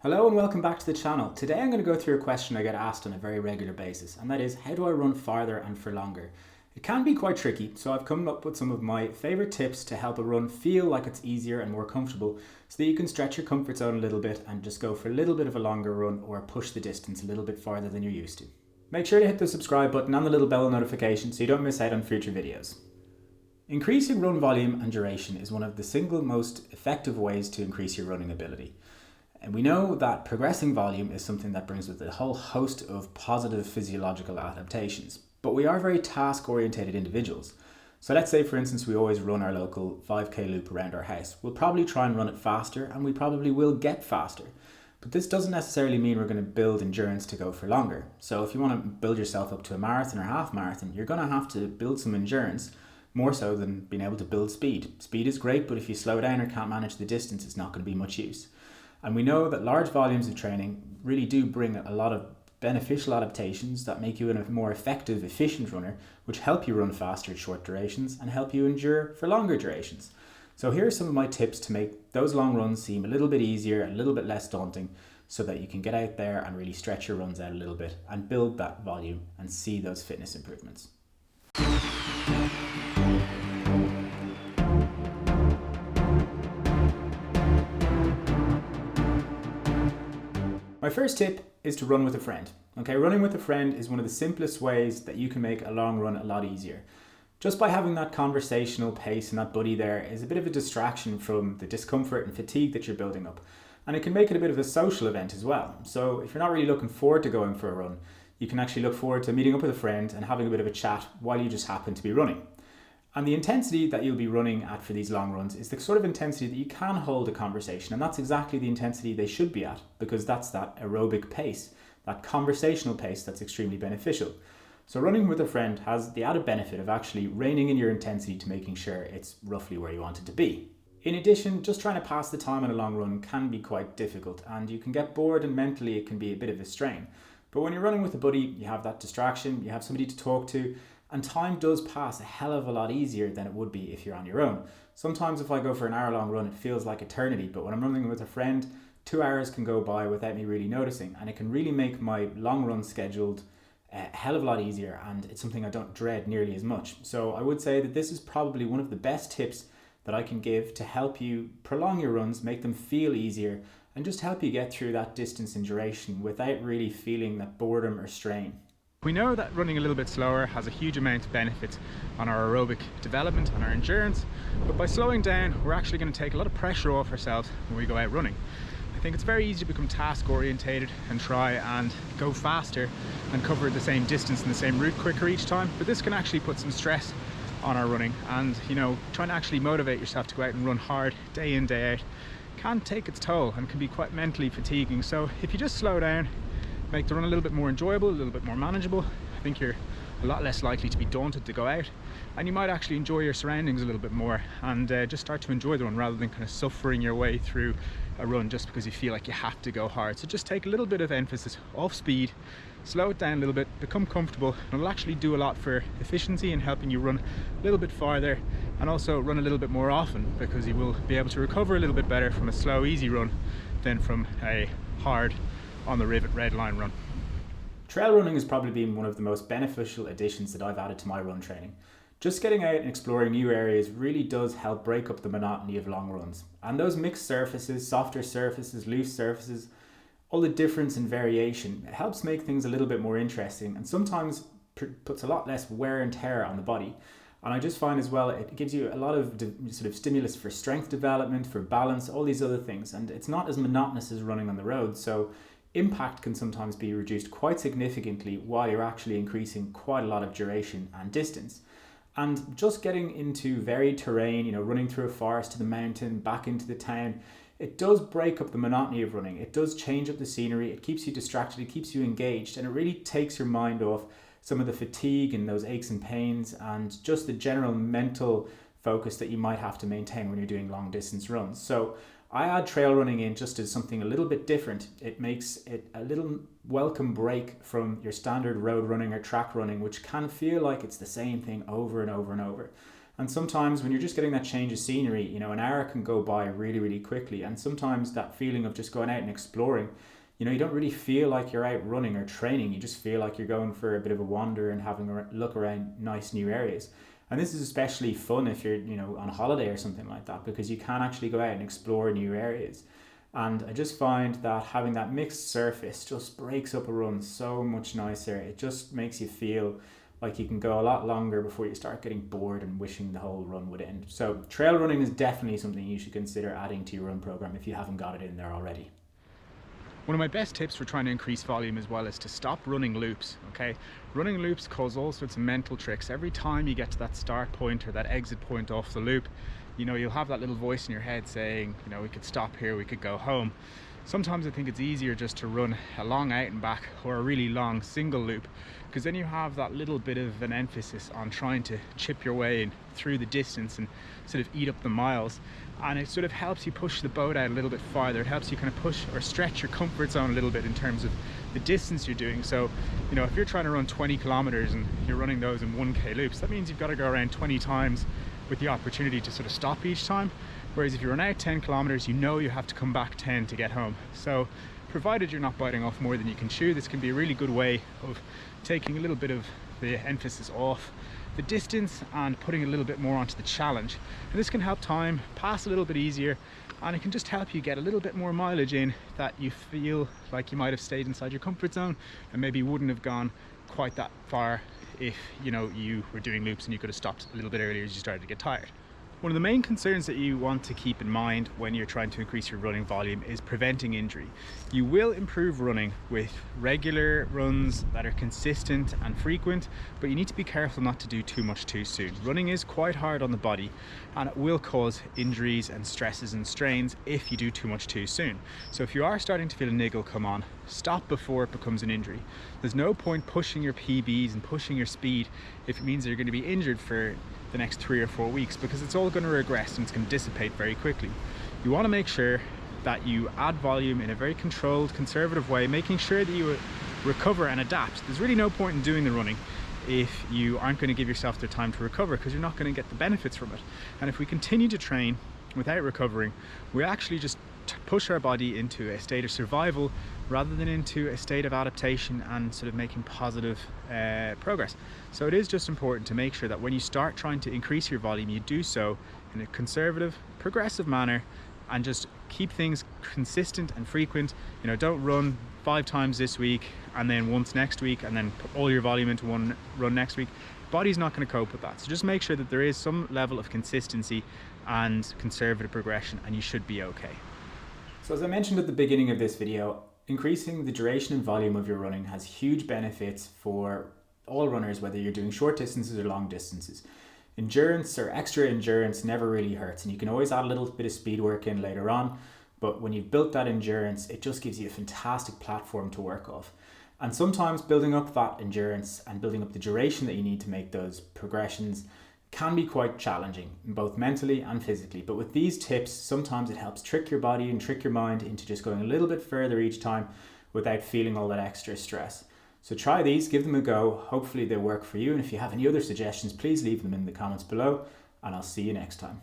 Hello and welcome back to the channel. Today I'm going to go through a question I get asked on a very regular basis, and that is, how do I run farther and for longer? It can be quite tricky, so I've come up with some of my favorite tips to help a run feel like it's easier and more comfortable so that you can stretch your comfort zone a little bit and just go for a little bit of a longer run or push the distance a little bit farther than you're used to. Make sure to hit the subscribe button and the little bell notification so you don't miss out on future videos. Increasing run volume and duration is one of the single most effective ways to increase your running ability. And we know that progressing volume is something that brings with it a whole host of positive physiological adaptations. But we are very task-orientated individuals. So let's say, for instance, we always run our local 5k loop around our house. We'll probably try and run it faster, and we probably will get faster. But this doesn't necessarily mean we're going to build endurance to go for longer. So if you want to build yourself up to a marathon or half marathon, you're going to have to build some endurance, more so than being able to build speed. Speed is great, but if you slow down or can't manage the distance, it's not going to be much use. And we know that large volumes of training really do bring a lot of beneficial adaptations that make you a more effective, efficient runner, which help you run faster at short durations and help you endure for longer durations. So here are some of my tips to make those long runs seem a little bit easier, a little bit less daunting, so that you can get out there and really stretch your runs out a little bit and build that volume and see those fitness improvements. My first tip is to run with a friend. Okay, running with a friend is one of the simplest ways that you can make a long run a lot easier. Just by having that conversational pace and that buddy there is a bit of a distraction from the discomfort and fatigue that you're building up. And it can make it a bit of a social event as well. So if you're not really looking forward to going for a run, you can actually look forward to meeting up with a friend and having a bit of a chat while you just happen to be running. And the intensity that you'll be running at for these long runs is the sort of intensity that you can hold a conversation. And that's exactly the intensity they should be at, because that's that aerobic pace, that conversational pace that's extremely beneficial. So running with a friend has the added benefit of actually reining in your intensity to making sure it's roughly where you want it to be. In addition, just trying to pass the time on a long run can be quite difficult, and you can get bored, and mentally it can be a bit of a strain. But when you're running with a buddy, you have that distraction, you have somebody to talk to, and time does pass a hell of a lot easier than it would be if you're on your own. Sometimes if I go for an hour-long run, it feels like eternity, but when I'm running with a friend, 2 hours can go by without me really noticing, and it can really make my long run scheduled a hell of a lot easier, and it's something I don't dread nearly as much. So I would say that this is probably one of the best tips that I can give to help you prolong your runs, make them feel easier, and just help you get through that distance and duration without really feeling that boredom or strain. We know that running a little bit slower has a huge amount of benefits on our aerobic development, on our endurance, but by slowing down, we're actually going to take a lot of pressure off ourselves when we go out running. I think it's very easy to become task orientated and try and go faster and cover the same distance and the same route quicker each time, but this can actually put some stress on our running, and trying to actually motivate yourself to go out and run hard day in, day out can take its toll and can be quite mentally fatiguing. So if you just slow down, make the run a little bit more enjoyable, a little bit more manageable, I think you're a lot less likely to be daunted to go out, and you might actually enjoy your surroundings a little bit more and just start to enjoy the run rather than kind of suffering your way through a run just because you feel like you have to go hard. So just take a little bit of emphasis off speed, slow it down a little bit, become comfortable, and it'll actually do a lot for efficiency and helping you run a little bit farther and also run a little bit more often, because you will be able to recover a little bit better from a slow, easy run than from a hard on the rivet red line run. Trail running has probably been one of the most beneficial additions that I've added to my run training. Just getting out and exploring new areas really does help break up the monotony of long runs. And those mixed surfaces, softer surfaces, loose surfaces, all the difference and variation, it helps make things a little bit more interesting, and sometimes puts a lot less wear and tear on the body. And I just find as well, it gives you a lot of sort of stimulus for strength development, for balance, all these other things. And it's not as monotonous as running on the road. So impact can sometimes be reduced quite significantly while you're actually increasing quite a lot of duration and distance. And just getting into varied terrain, running through a forest to the mountain, back into the town, it does break up the monotony of running. It does change up the scenery, it keeps you distracted, it keeps you engaged, and it really takes your mind off some of the fatigue and those aches and pains and just the general mental focus that you might have to maintain when you're doing long distance runs. So I add trail running in just as something a little bit different. It makes it a little welcome break from your standard road running or track running, which can feel like it's the same thing over and over and over. And sometimes when you're just getting that change of scenery, an hour can go by really, really quickly. And sometimes that feeling of just going out and exploring, you don't really feel like you're out running or training. You just feel like you're going for a bit of a wander and having a look around nice new areas. And this is especially fun if you're, on holiday or something like that, because you can actually go out and explore new areas. And I just find that having that mixed surface just breaks up a run so much nicer. It just makes you feel like you can go a lot longer before you start getting bored and wishing the whole run would end. So trail running is definitely something you should consider adding to your run program if you haven't got it in there already. One of my best tips for trying to increase volume as well is to stop running loops, okay? Running loops cause all sorts of mental tricks. Every time you get to that start point or that exit point off the loop, you'll have that little voice in your head saying, we could stop here, we could go home. Sometimes I think it's easier just to run a long out and back or a really long single loop, because then you have that little bit of an emphasis on trying to chip your way in through the distance and sort of eat up the miles. And it sort of helps you push the boat out a little bit farther. It helps you kind of push or stretch your comfort zone a little bit in terms of the distance you're doing. So, if you're trying to run 20 kilometers and you're running those in 1K loops, that means you've got to go around 20 times with the opportunity to sort of stop each time. Whereas if you run out 10 kilometers, you have to come back 10 to get home. So provided you're not biting off more than you can chew, this can be a really good way of taking a little bit of the emphasis off the distance and putting a little bit more onto the challenge. And this can help time pass a little bit easier, and it can just help you get a little bit more mileage in that you feel like you might have stayed inside your comfort zone and maybe wouldn't have gone quite that far if you were doing loops and you could have stopped a little bit earlier as you started to get tired. One of the main concerns that you want to keep in mind when you're trying to increase your running volume is preventing injury. You will improve running with regular runs that are consistent and frequent, but you need to be careful not to do too much too soon. Running is quite hard on the body, and it will cause injuries and stresses and strains if you do too much too soon. So if you are starting to feel a niggle come on, stop before it becomes an injury. There's no point pushing your PBs and pushing your speed if it means that you're going to be injured for the next 3 or 4 weeks, because it's all going to regress and it's going to dissipate very quickly. You want to make sure that you add volume in a very controlled, conservative way, making sure that you recover and adapt. There's really no point in doing the running if you aren't going to give yourself the time to recover, because you're not going to get the benefits from it. And if we continue to train without recovering, we actually just push our body into a state of survival rather than into a state of adaptation and sort of making positive progress. So it is just important to make sure that when you start trying to increase your volume, you do so in a conservative, progressive manner, and just keep things consistent and frequent. Don't run 5 times this week and then once next week and then put all your volume into one run next week. Body's not going to cope with that. So just make sure that there is some level of consistency and conservative progression, and you should be okay. So as I mentioned at the beginning of this video, increasing the duration and volume of your running has huge benefits for all runners, whether you're doing short distances or long distances. Endurance or extra endurance never really hurts, and you can always add a little bit of speed work in later on, but when you've built that endurance, it just gives you a fantastic platform to work off. And sometimes building up that endurance and building up the duration that you need to make those progressions can be quite challenging, both mentally and physically. But with these tips, sometimes it helps trick your body and trick your mind into just going a little bit further each time without feeling all that extra stress. So try these, give them a go. Hopefully they work for you. And if you have any other suggestions, please leave them in the comments below, and I'll see you next time.